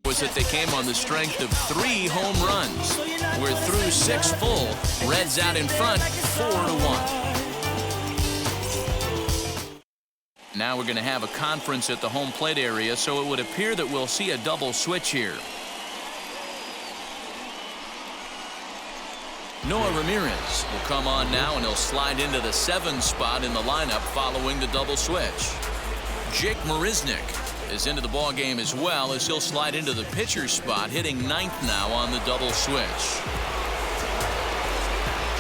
Was that they came on the strength of 3 home runs. We're through 6 full. Reds out in front, 4-1. Now we're going to have a conference at the home plate area, so it would appear that we'll see a double switch here. Noah Ramirez will come on now, and he'll slide into the 7 spot in the lineup following the double switch. Jake Marisnick is into the ball game as well, as he'll slide into the pitcher's spot, hitting 9th now on the double switch.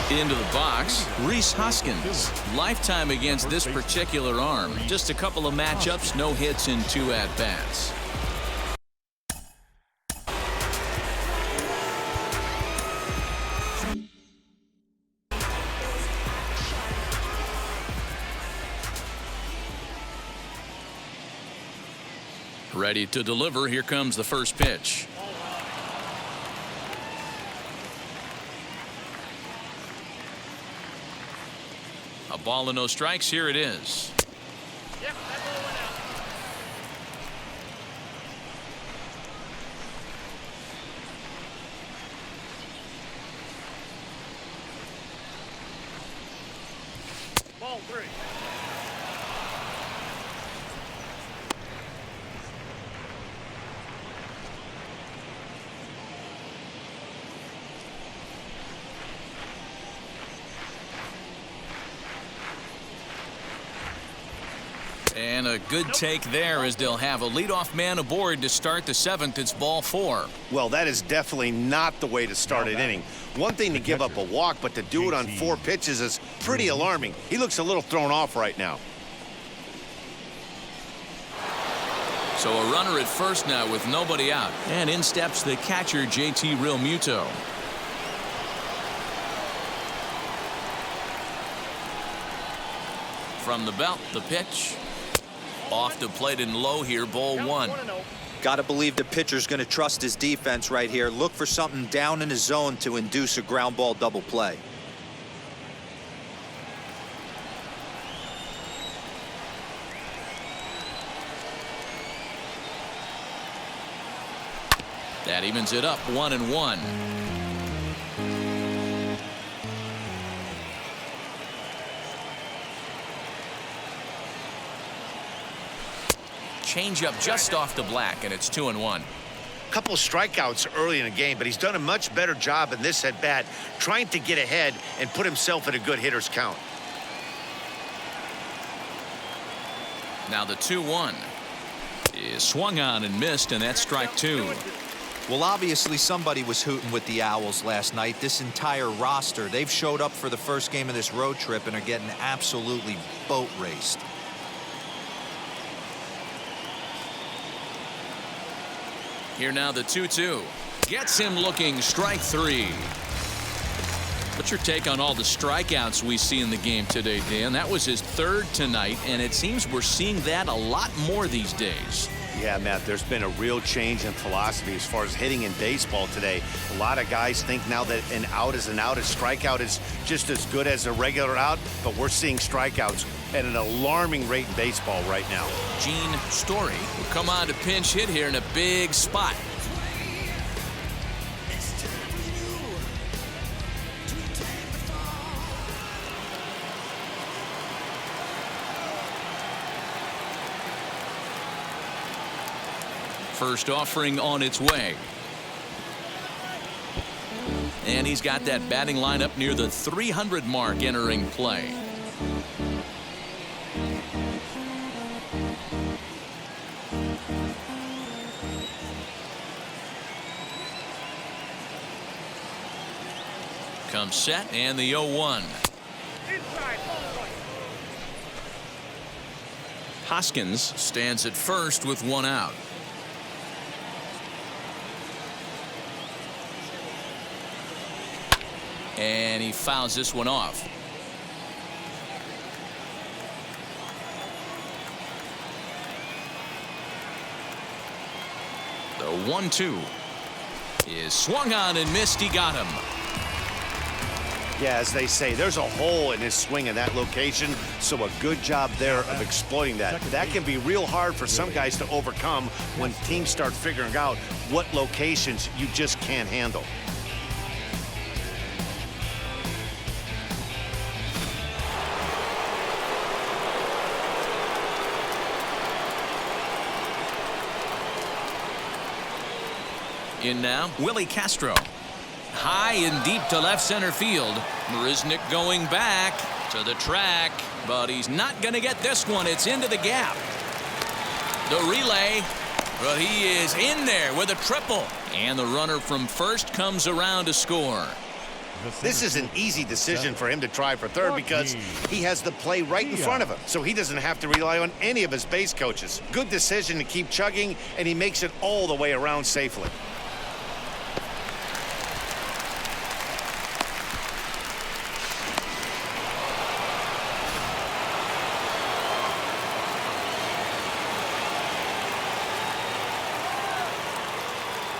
Into the box, Rhys Hoskins. Lifetime against this particular arm. Just a couple of matchups, no hits in 2 at-bats. Ready to deliver. Here comes the first pitch. A ball and no strikes. Here it is. Yep, that ball went out. Ball 3. And a good take there, as they'll have a leadoff man aboard to start the 7th. It's ball 4. Well, that is definitely not the way to start an inning. One thing to give up a walk, but to do it on 4 pitches is pretty alarming. He looks a little thrown off right now. So a runner at first now with nobody out. And in steps the catcher, JT Realmuto. From the belt, the pitch. Off the plate and low here, ball 1. Got to believe the pitcher's going to trust his defense right here. Look for something down in his zone to induce a ground ball double play. That evens it up, 1-1. Changeup just off the black, and it's 2-1. Couple of strikeouts early in the game, but he's done a much better job in this at bat, trying to get ahead and put himself in a good hitter's count. Now the 2-1 is swung on and missed, and that's strike 2. Well, obviously somebody was hooting with the Owls last night. This entire roster, they've showed up for the first game of this road trip and are getting absolutely boat raced. Here now the 2-2. Gets him looking, strike 3. What's your take on all the strikeouts we see in the game today, Dan? That was his 3rd tonight, and it seems we're seeing that a lot more these days. Yeah, Matt, there's been a real change in philosophy as far as hitting in baseball today. A lot of guys think now that an out is an out. A strikeout is just as good as a regular out, but we're seeing strikeouts at an alarming rate in baseball right now. Gene Story will come on to pinch hit here in a big spot. First offering on its way. And he's got that batting lineup near the 300 mark entering play. Comes set, and the 0-1. Hoskins stands at first with 1 out. And he fouls this one off. The 1-2 is swung on and missed. He got him. Yeah, as they say, there's a hole in his swing in that location, so a good job there of exploiting that. That can be real hard for some guys to overcome when teams start figuring out what locations you just can't handle. In now, Willie Castro. High and deep to left center field. Marisnick going back to the track, but he's not going to get this one. It's into the gap. The relay, but he is in there with a triple. And the runner from first comes around to score. This is an easy decision for him to try for third because he has the play right in front of him, so he doesn't have to rely on any of his base coaches. Good decision to keep chugging, and he makes it all the way around safely.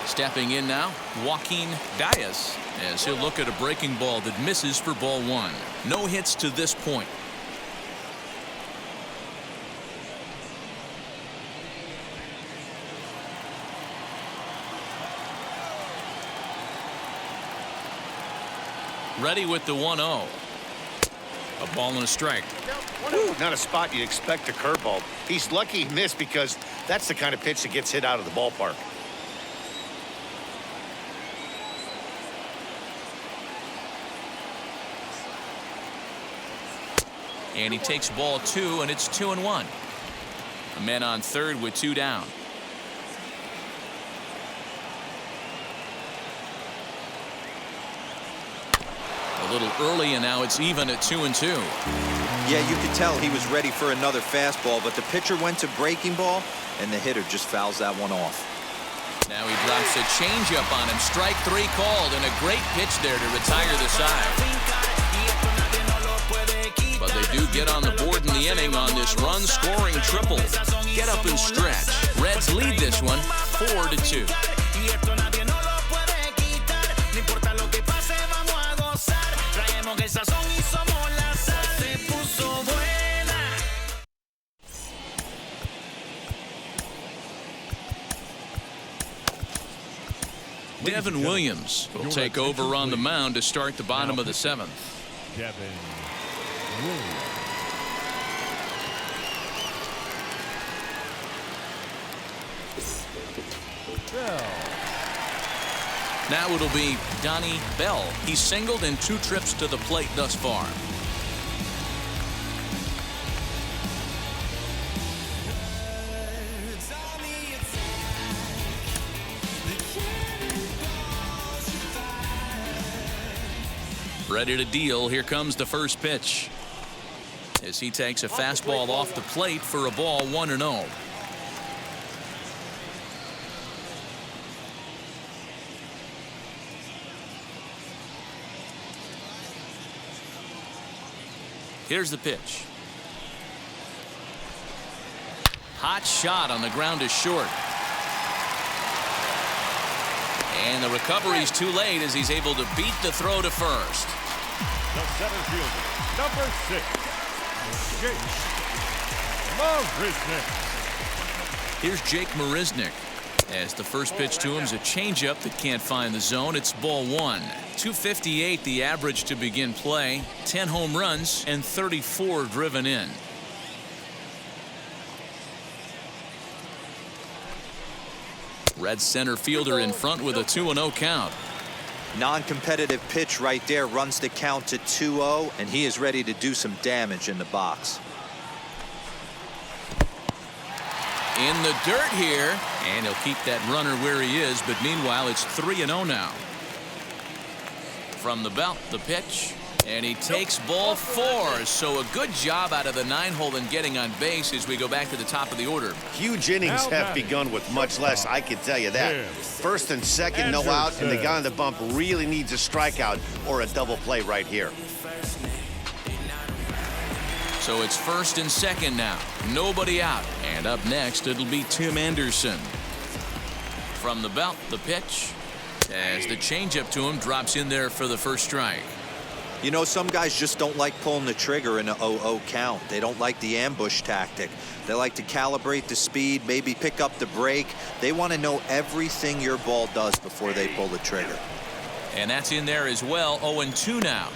Stepping in now, Joaquin Diaz, as he'll look at a breaking ball that misses for ball one. No hits to this point. Ready with the 1-0. A ball and a strike. Woo, not a spot you'd expect a curveball. He's lucky he missed because that's the kind of pitch that gets hit out of the ballpark. And he takes ball two, and it's 2-1. A man on third with two down. A little early, and now it's even at 2-2. Yeah, you could tell he was ready for another fastball, but the pitcher went to breaking ball, and the hitter just fouls that one off. Now he drops a changeup on him. Strike three called, and a great pitch there to retire the side. But they do get on the board in the inning on this run-scoring triple. Get up and stretch. Reds lead this one 4-2. Devin Williams will take over on the mound to start the bottom of the seventh. Devin Williams. Now it'll be Donnie Bell. He's singled in 2 trips to the plate thus far. Ready to deal. Here comes the first pitch as he takes a fastball off the plate for a ball 1-0. Here's the pitch. Hot shot on the ground is short. And the recovery's too late as he's able to beat the throw to first. The center fielder, number 6, Jake Marisnick. Here's Jake Marisnick. As the first pitch to him is a changeup that can't find the zone. It's ball 1. 258 the average to begin play. 10 home runs and 34 driven in. Red center fielder in front with a 2-0 count. Non-competitive pitch right there runs the count to 2-0, and he is ready to do some damage in the box. In the dirt here, and he'll keep that runner where he is, but meanwhile it's 3-0 now. From the belt, the pitch, and he takes ball 4. So a good job out of the 9-hole in getting on base as we go back to the top of the order. Huge innings have begun with much less, I can tell you that. First and second, no out, and the guy on the bump really needs a strikeout or a double play right here. So it's first and second now. Nobody out. And up next, it'll be Tim Anderson. From the belt, the pitch. As the changeup to him drops in there for the first strike. You know, some guys just don't like pulling the trigger in an 0-0 count. They don't like the ambush tactic. They like to calibrate the speed, maybe pick up the break. They want to know everything your ball does before they pull the trigger. And that's in there as well. 0-2 now.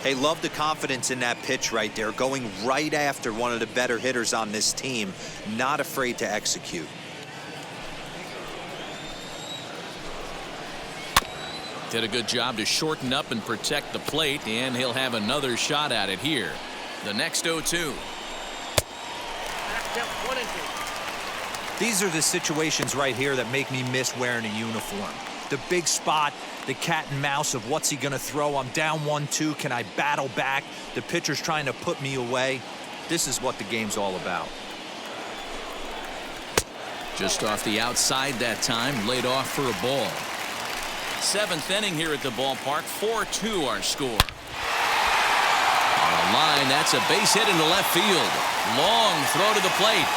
Hey, love the confidence in that pitch right there, going right after one of the better hitters on this team, not afraid to execute. Did a good job to shorten up and protect the plate, and he'll have another shot at it here. The next 0-2. Back down 1 and 2. These are the situations right here that make me miss wearing a uniform. The big spot, the cat and mouse of what's he going to throw. I'm down 1-2. Can I battle back? The pitcher's trying to put me away. This is what the game's all about. Just off the outside that time, laid off for a ball. 7th inning here at the ballpark. 4-2 our score. On the line, that's a base hit into left field. Long throw to the plate.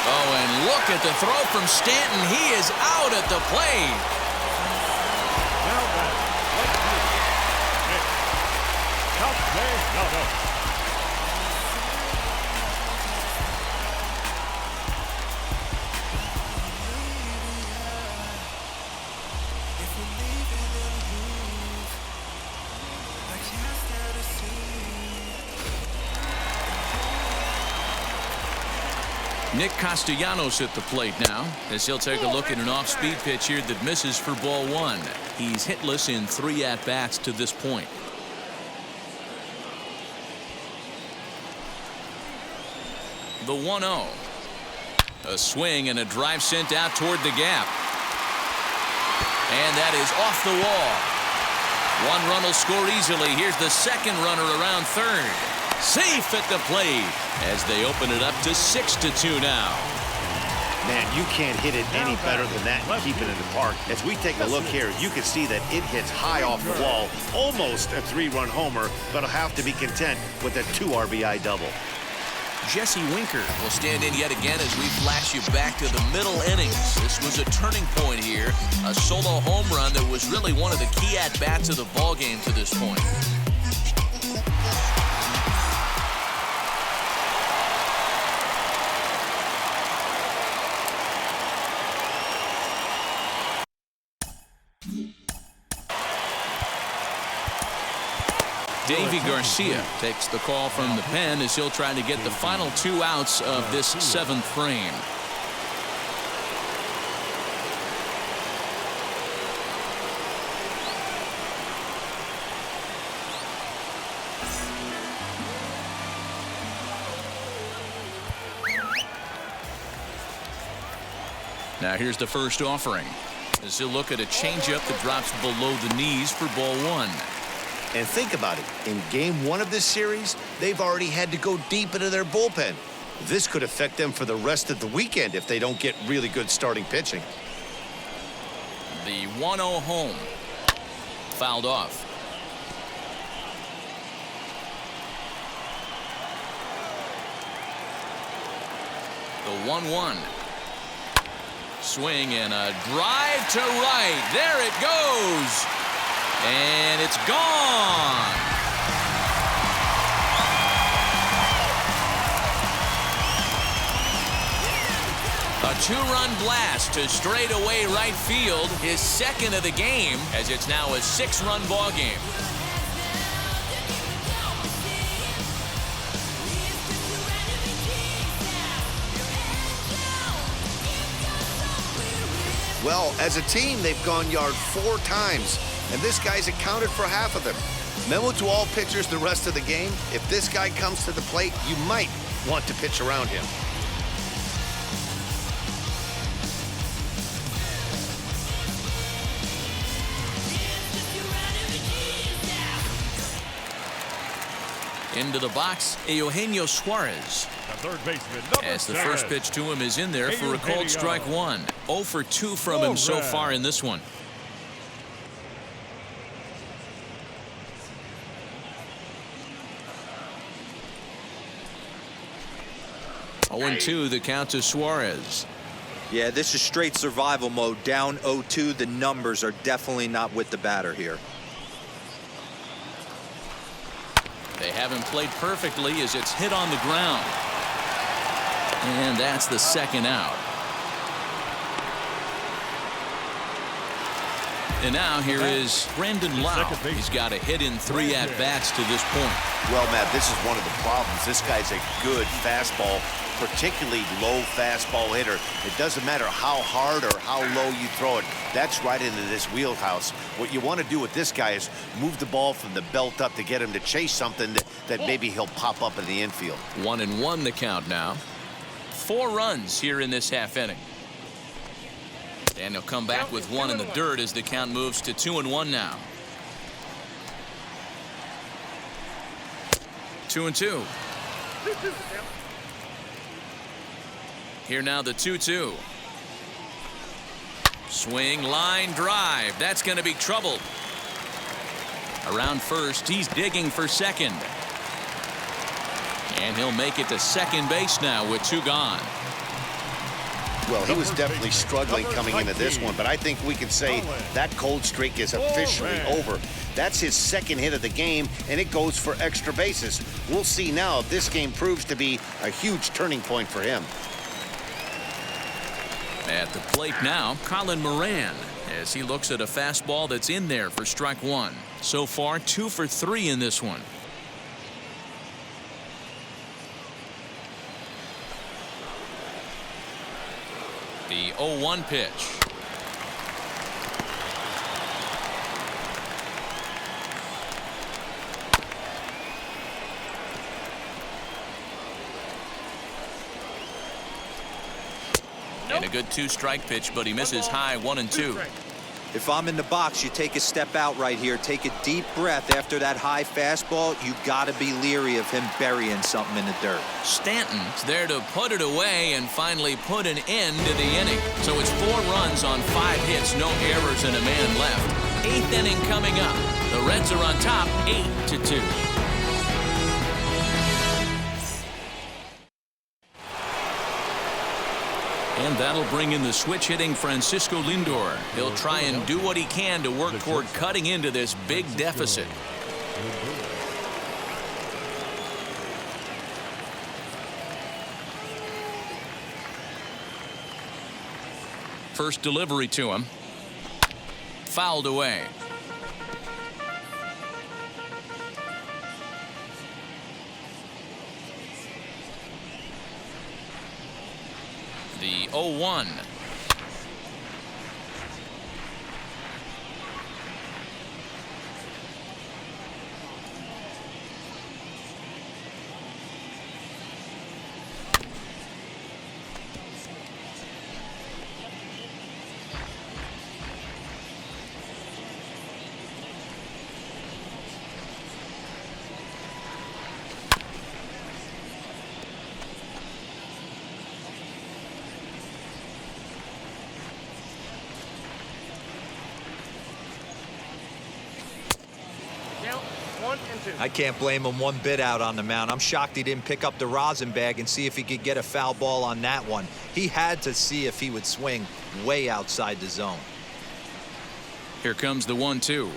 Oh, and look at the throw from Stanton. He is out at the plate. Now back, right field. Out there, no. Nick Castellanos at the plate now, as he'll take a look at an off-speed pitch here that misses for ball 1. He's hitless in 3 at-bats to this point. The 1-0. A swing and a drive sent out toward the gap. And that is off the wall. 1 run will score easily. Here's the second runner around third. Safe at the plate as they open it up to 6-2 now. Man, you can't hit it any better than that and keep it in the park. As we take a look here, you can see that it hits high off the wall. Almost a 3-run homer, but will have to be content with a 2 RBI double. Jesse Winker will stand in yet again as we flash you back to the middle innings. This was a turning point here. A solo home run that was really one of the key at-bats of the ballgame to this point. Davy Garcia takes the call from the pen as he'll try to get the final 2 outs of this 7th frame. Now here's the first offering as he'll look at a changeup that drops below the knees for ball 1. And think about it. In game 1 of this series, they've already had to go deep into their bullpen. This could affect them for the rest of the weekend if they don't get really good starting pitching. The 1-0 home. Fouled off. The 1-1. Swing and a drive to right. There it goes. And it's gone. A 2-run blast to straightaway right field, his second of the game, as it's now a 6-run ball game. Well, as a team, they've gone yard 4 times. And this guy's accounted for half of them. Memo to all pitchers the rest of the game. If this guy comes to the plate, you might want to pitch around him. Into the box, Eugenio Suarez. The third baseman, As the first pitch to him is in there for a called strike 1. 0 for 2 from him so far in this one. 0-2 the count to Suarez. Yeah, this is straight survival mode. Down 0-2. The numbers are definitely not with the batter here. They haven't played perfectly as it's hit on the ground. And that's the second out. And now here is Brandon Lau. He's got a hit in 3 at-bats to this point. Well, Matt, this is one of the problems. This guy's a good fastball, particularly low fastball hitter. It doesn't matter how hard or how low you throw it. That's right into this wheelhouse. What you want to do with this guy is move the ball from the belt up to get him to chase something that maybe he'll pop up in the infield. 1-1 the count now. 4 runs here in this half inning. And he'll come back with 1 in the dirt as the count moves to 2-1 now. 2-2. Here now the 2-2. Swing, line drive. That's going to be trouble. Around first, he's digging for second. And he'll make it to second base now with 2 gone. Well, he was definitely struggling coming into this one, but I think we can say that cold streak is officially over. That's his second hit of the game, and it goes for extra bases. We'll see now if this game proves to be a huge turning point for him. At the plate now, Colin Moran, as he looks at a fastball that's in there for strike 1. So far, 2 for 3 in this one. The 0-1 pitch. And a good 2-strike pitch, but he misses high 1-2. If I'm in the box, you take a step out right here. Take a deep breath after that high fastball. You got to be leery of him burying something in the dirt. Stanton's there to put it away and finally put an end to the inning. So it's 4 runs on 5 hits, no errors, and a man left. 8th inning coming up. The Reds are on top 8-2. And that'll bring in the switch-hitting Francisco Lindor. He'll try and do what he can to work toward cutting into this big deficit. First delivery to him. Fouled away. The 0-1. I can't blame him one bit out on the mound. I'm shocked he didn't pick up the rosin bag and see if he could get a foul ball on that one. He had to see if he would swing way outside the zone. Here comes the 1-2.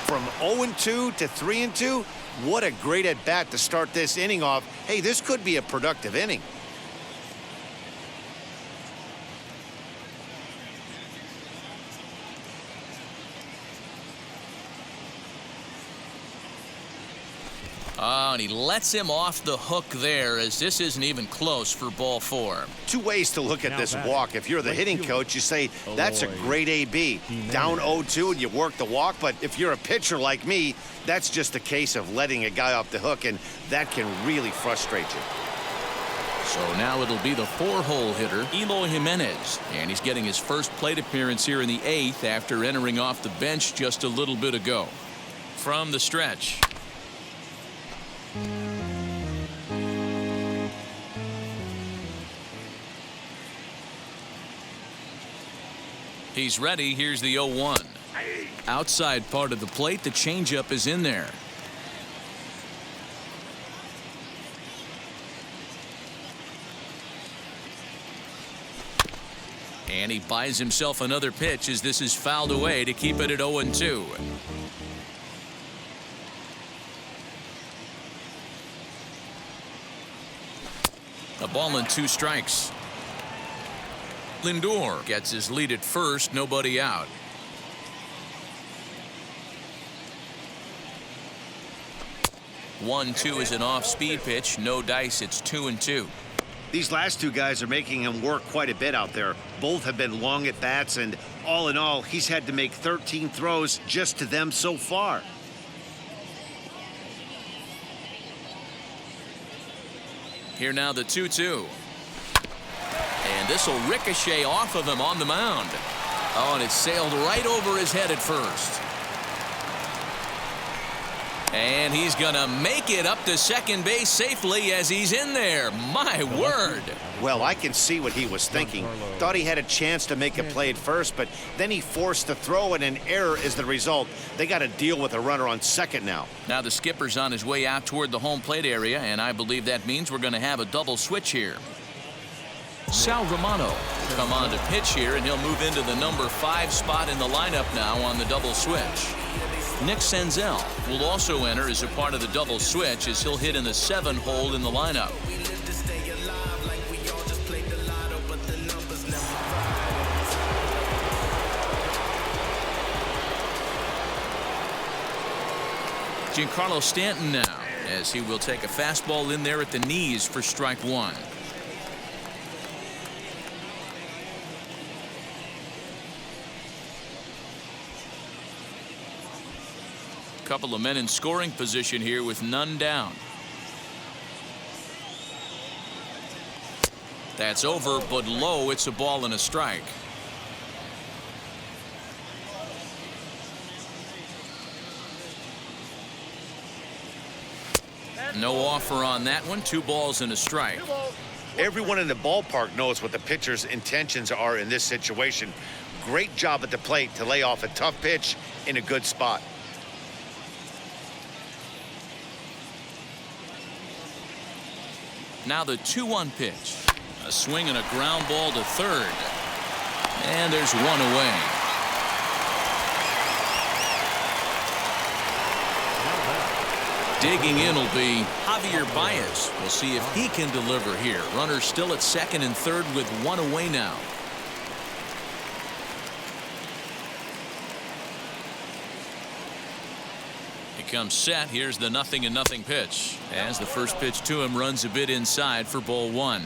From 0-2 to 3-2, what a great at-bat to start this inning off. Hey, this could be a productive inning. Oh, and he lets him off the hook there, as this isn't even close for ball 4. 2 ways to look at this walk. If you're the hitting coach, you say, that's a great AB. Down 0-2 and you work the walk. But if you're a pitcher like me, that's just a case of letting a guy off the hook, and that can really frustrate you. So now it'll be the 4-hole hitter, Eloy Jimenez. And he's getting his first plate appearance here in the 8th after entering off the bench just a little bit ago. From the stretch. He's ready. Here's the 0-1. Outside part of the plate. The changeup is in there. And he buys himself another pitch as this is fouled away to keep it at 0-2. A ball and 2 strikes. Lindor gets his lead at first, nobody out. One, 2 is an off-speed pitch. No dice. It's 2-2. These last 2 guys are making him work quite a bit out there. Both have been long at bats, and all in all, he's had to make 13 throws just to them so far. Here now the 2-2. And this will ricochet off of him on the mound. Oh, and it sailed right over his head at first. And he's going to make it up to second base safely as he's in there. My word. Well, I can see what he was thinking. Thought he had a chance to make a play at first, but then he forced the throw, and an error is the result. They got to deal with a runner on second now. Now the skipper's on his way out toward the home plate area, and I believe that means we're going to have a double switch here. Sal Romano come on to pitch here, and he'll move into the number 5 spot in the lineup now on the double switch. Nick Senzel will also enter as a part of the double switch as he'll hit in the 7 hole in the lineup. Giancarlo Stanton now as he will take a fastball in there at the knees for strike 1. Couple of men in scoring position here with none down. That's over, but low. It's a ball and a strike. No offer on that one. 2 balls and a strike. Everyone in the ballpark knows what the pitcher's intentions are in this situation. Great job at the plate to lay off a tough pitch in a good spot. Now the 2-1 pitch. A swing and a ground ball to third. And there's one away. Digging in will be Javier Baez. We'll see if he can deliver here. Runner still at second and third with 1 away now. Comes set. Here's the 0-0 pitch as the first pitch to him runs a bit inside for ball 1.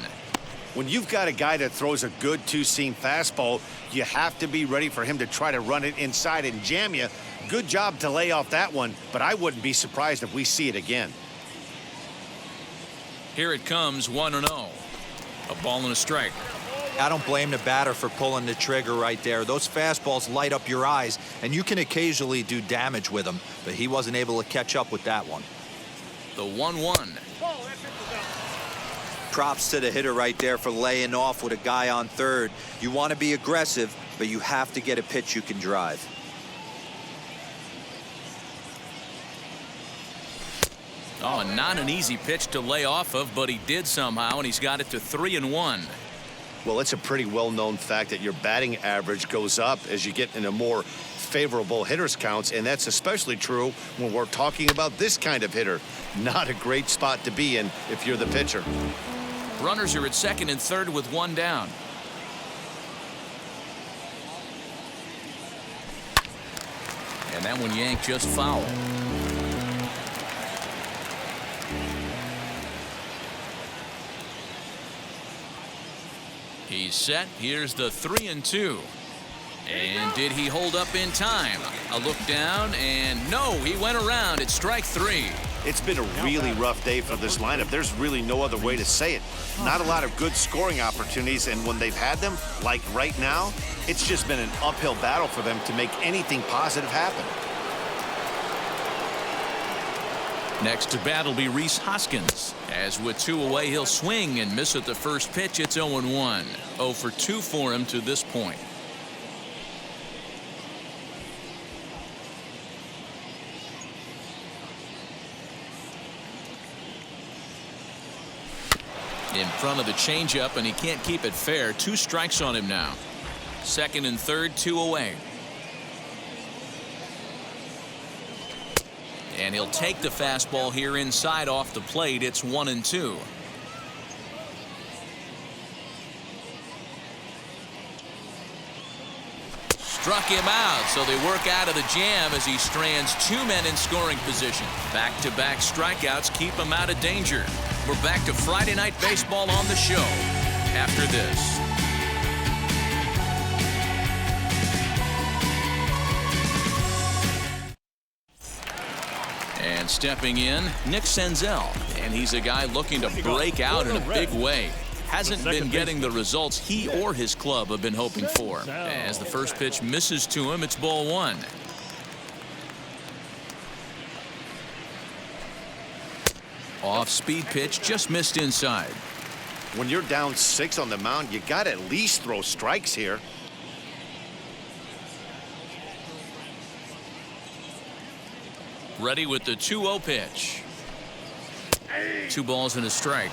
When you've got a guy that throws a good 2-seam fastball, you have to be ready for him to try to run it inside and jam you. Good job to lay off that one, but I wouldn't be surprised if we see it again. Here it comes, 1-0. A ball and a strike. I don't blame the batter for pulling the trigger right there. Those fastballs light up your eyes, and you can occasionally do damage with them, but he wasn't able to catch up with that one. The 1-1. Props to the hitter right there for laying off with a guy on third. You want to be aggressive, but you have to get a pitch you can drive. Oh, not an easy pitch to lay off of, but he did somehow, and he's got it to 3-1. Well, it's a pretty well-known fact that your batting average goes up as you get into more favorable hitters counts, and that's especially true when we're talking about this kind of hitter. Not a great spot to be in if you're the pitcher. Runners are at second and third with 1 down. And that one yanked just foul. He's set. Here's the 3-2. And did he hold up in time? A look down, and no, he went around. It's strike 3. It's been a really rough day for this lineup. There's really no other way to say it. Not a lot of good scoring opportunities, and when they've had them, like right now, it's just been an uphill battle for them to make anything positive happen. Next to bat will be Rhys Hoskins. As with 2 away, he'll swing and miss at the first pitch. It's 0-1. 0 for 2 for him to this point. In front of the changeup, and he can't keep it fair. 2 strikes on him now. Second and third, 2 away. And he'll take the fastball here inside off the plate. It's 1-2. Struck him out, so they work out of the jam as he strands 2 men in scoring position. Back-to-back strikeouts keep him out of danger. We're back to Friday Night Baseball on the show after this. And stepping in, Nick Senzel. And he's a guy looking to break out in a big way. Hasn't been getting the results he or his club have been hoping for. As the first pitch misses to him, it's ball 1. Off-speed pitch, just missed inside. When you're down 6 on the mound, you got to at least throw strikes here. Ready with the 2-0 pitch. 2 balls and a strike.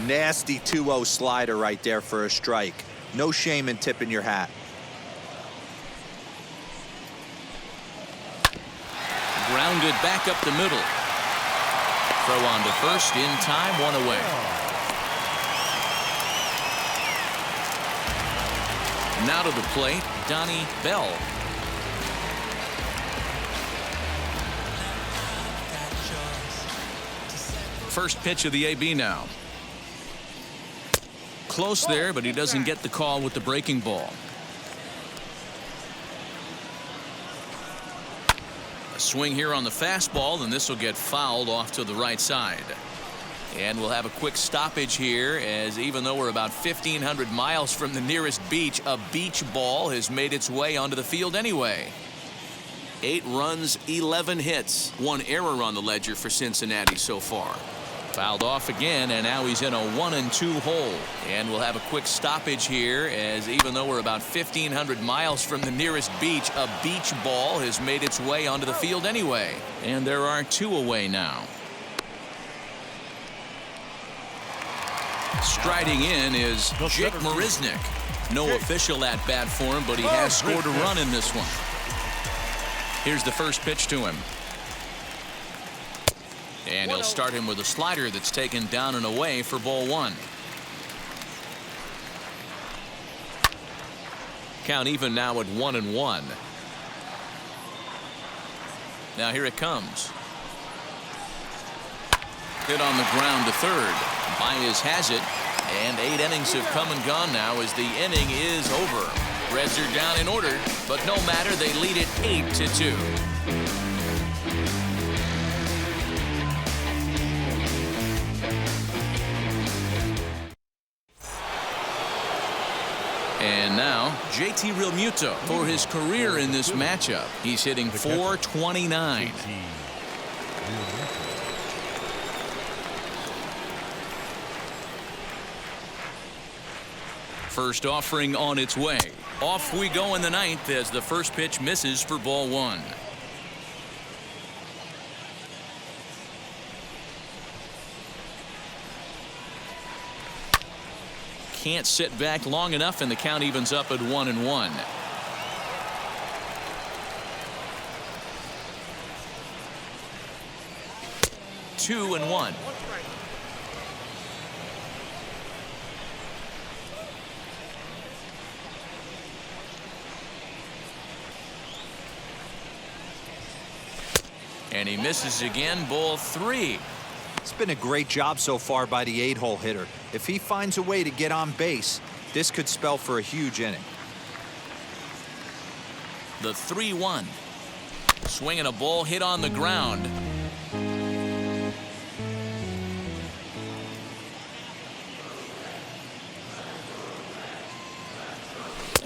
Nasty 2-0 slider right there for a strike. No shame in tipping your hat. Grounded back up the middle. Throw on to first in time, 1 away. Now to the plate, Donnie Bell. First pitch of the AB now. Close there, but he doesn't get the call with the breaking ball. A swing here on the fastball, and this will get fouled off to the right side. And we'll have a quick stoppage here, as even though we're about 1,500 miles from the nearest beach, a beach ball has made its way onto the field anyway. 8 runs, 11 hits. 1 error on the ledger for Cincinnati so far. Fouled off again, and now he's in a 1-2 hole. And we'll have a quick stoppage here, as even though we're about 1,500 miles from the nearest beach, a beach ball has made its way onto the field anyway. And there are 2 away now. Striding in is Jake Marisnick. No official at-bat for him, but he has scored a run in this one. Here's the first pitch to him. And he'll start him with a slider that's taken down and away for ball 1. Count even now at 1-1. Now here it comes. Hit on the ground to third. Baez has it. And 8 innings have come and gone now as the inning is over. Reds are down in order, but no matter, they lead it 8-2. And now, JT Realmuto for his career in this matchup. He's hitting .429. First offering on its way. Off we go in the 9th as the first pitch misses for ball 1. Can't sit back long enough, and the count evens up at 1-1. Two and one. And he misses again, ball 3. It's been a great job so far by the 8-hole hitter. If he finds a way to get on base, this could spell for a huge inning. The 3-1. Swinging a ball hit on the ground.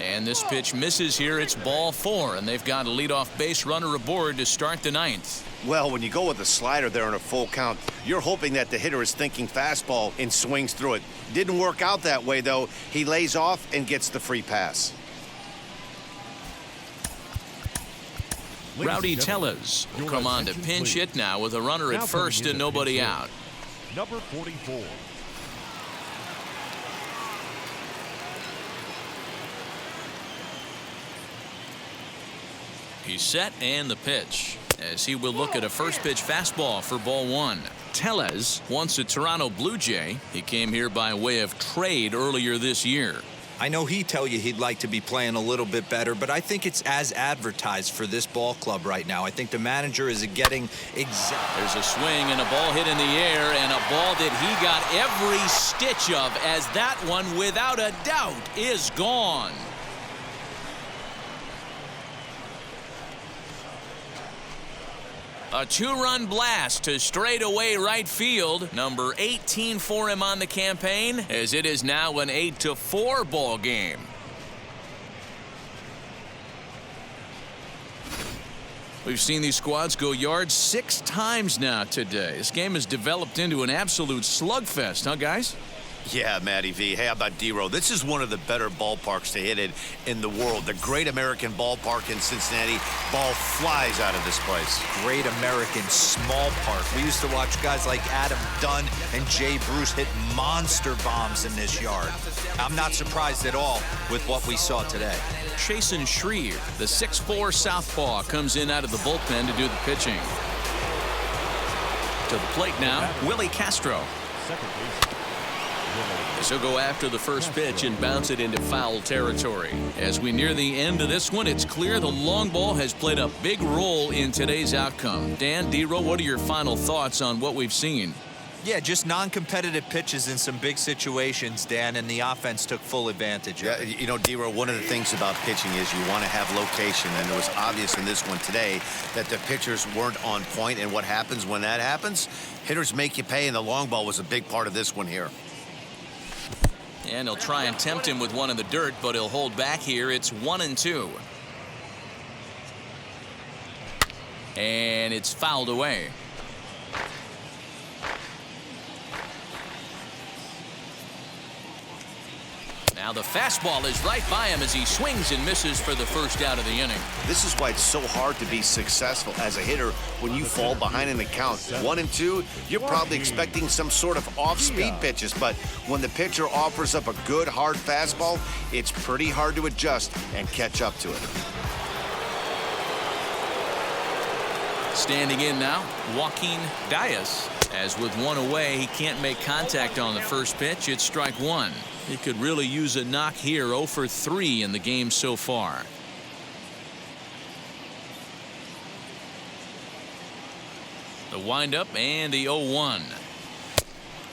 And this pitch misses here. It's ball 4, and they've got a leadoff base runner aboard to start the 9th. Well, when you go with a slider there in a full count, you're hoping that the hitter is thinking fastball and swings through it. Didn't work out that way, though. He lays off and gets the free pass. Rowdy Tellez will come on to pinch hit now with a runner at first and nobody out. Number 44. He's set and the pitch as he will look at a first pitch fastball for ball one. Tellez, once a Toronto Blue Jay, he came here by way of trade earlier this year. I know he'd tell you he'd like to be playing a little bit better, but I think it's as advertised for this ball club right now. I think the manager is getting There's a swing and a ball hit in the air, and a ball that he got every stitch of, as that one, without a doubt, is gone. A two-run blast to straightaway right field. Number 18 for him on the campaign, as it is now an 8-4 ball game. We've seen these squads go yards 6 times now today. This game has developed into an absolute slugfest, huh, guys? Yeah, Matty V. Hey, how about D-Row? This is one of the better ballparks to hit it in the world. The Great American Ballpark in Cincinnati. Ball flies out of this place. Great American Small Park. We used to watch guys like Adam Dunn and Jay Bruce hit monster bombs in this yard. I'm not surprised at all with what we saw today. Chasen Shreve, the 6'4 southpaw, comes in out of the bullpen to do the pitching. To the plate now, Willie Castro. Second base. So go after the first pitch and bounce it into foul territory. As we near the end of this one, it's clear the long ball has played a big role in today's outcome. Dan, D-Row, what are your final thoughts on what we've seen? Yeah, just non-competitive pitches in some big situations, Dan, and the offense took full advantage of it. You know, D-Row, one of the things about pitching is you want to have location, and it was obvious in this one today that the pitchers weren't on point, and what happens when that happens? Hitters make you pay, and the long ball was a big part of this one here. And he'll try and tempt him with one in the dirt, but he'll hold back here. It's 1-2. And it's fouled away. Now the fastball is right by him as he swings and misses for the first out of the inning. This is why it's so hard to be successful as a hitter when you fall behind in the count. 1-2, you're probably expecting some sort of off-speed pitches, but when the pitcher offers up a good, hard fastball, it's pretty hard to adjust and catch up to it. Standing in now, Joaquin Diaz. As with one away, he can't make contact on the first pitch. It's strike one. He could really use a knock here. 0 for 3 in the game so far. The windup and the 0-1.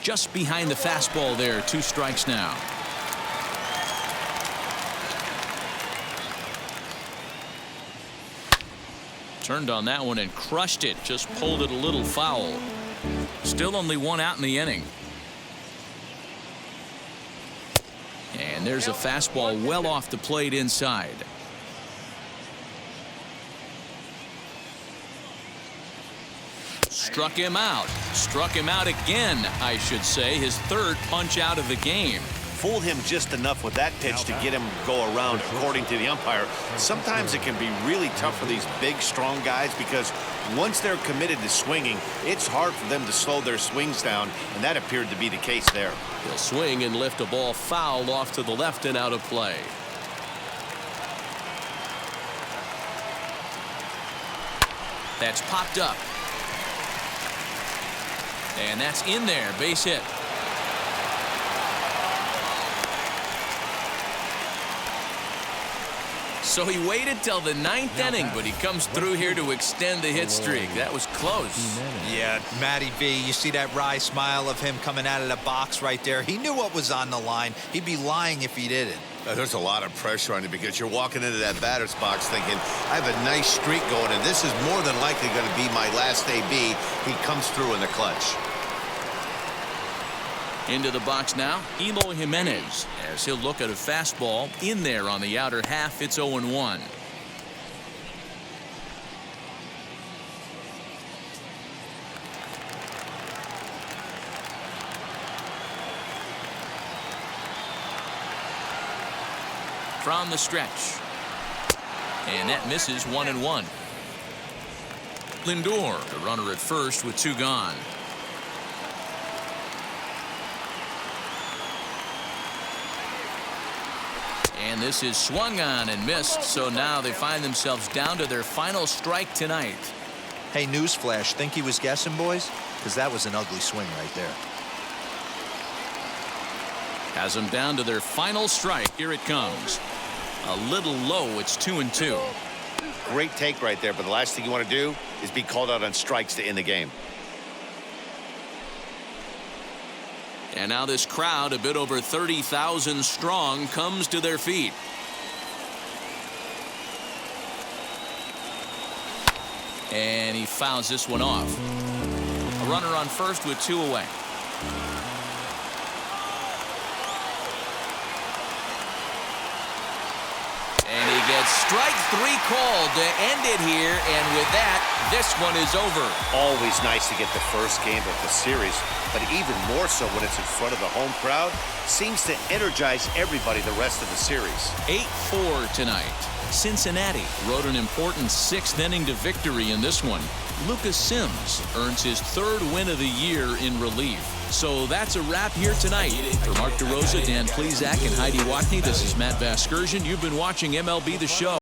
Just behind the fastball there. 2 strikes now. Turned on that one and crushed it. Just pulled it a little foul. Still only 1 out in the inning. And there's a fastball well off the plate inside. Struck him out. Struck him out again, I should say. His 3rd punch out of the game. Fooled him just enough with that pitch to get him go around, according to the umpire. Sometimes it can be really tough for these big, strong guys because once they're committed to swinging, it's hard for them to slow their swings down, and that appeared to be the case there. He'll swing and lift a ball foul off to the left and out of play. That's popped up. And that's in there. Base hit. So he waited till the 9th inning, but he comes through here to extend the hit streak. That was close. Yeah, Matty V, you see that wry smile of him coming out of the box right there. He knew what was on the line. He'd be lying if he didn't. There's a lot of pressure on you because you're walking into that batter's box thinking, I have a nice streak going, and this is more than likely going to be my last AB. He comes through in the clutch. Into the box now, Eloy Jimenez, as he'll look at a fastball in there on the outer half. It's 0-1. From the stretch. And that misses 1-1. Lindor, the runner at first with 2 gone. And this is swung on and missed, so now they find themselves down to their final strike tonight. Hey, newsflash, think he was guessing, boys? Because that was an ugly swing right there. Has them down to their final strike. Here it comes. A little low. It's 2-2. Great take right there, but the last thing you want to do is be called out on strikes to end the game. And now this crowd, a bit over 30,000 strong, comes to their feet. And he fouls this one off. A runner on first with 2 away. And he gets strike 3 called to end it here. And with that, this one is over. Always nice to get the first game of the series, but even more so when it's in front of the home crowd. Seems to energize everybody the rest of the series. 8-4 tonight. Cincinnati rode an important 6th inning to victory in this one. Lucas Sims earns his 3rd win of the year in relief. So that's a wrap here tonight. For Mark DeRosa, Dan Plezak, and Heidi Watney, this is Matt Vasgersian. You've been watching MLB The Show.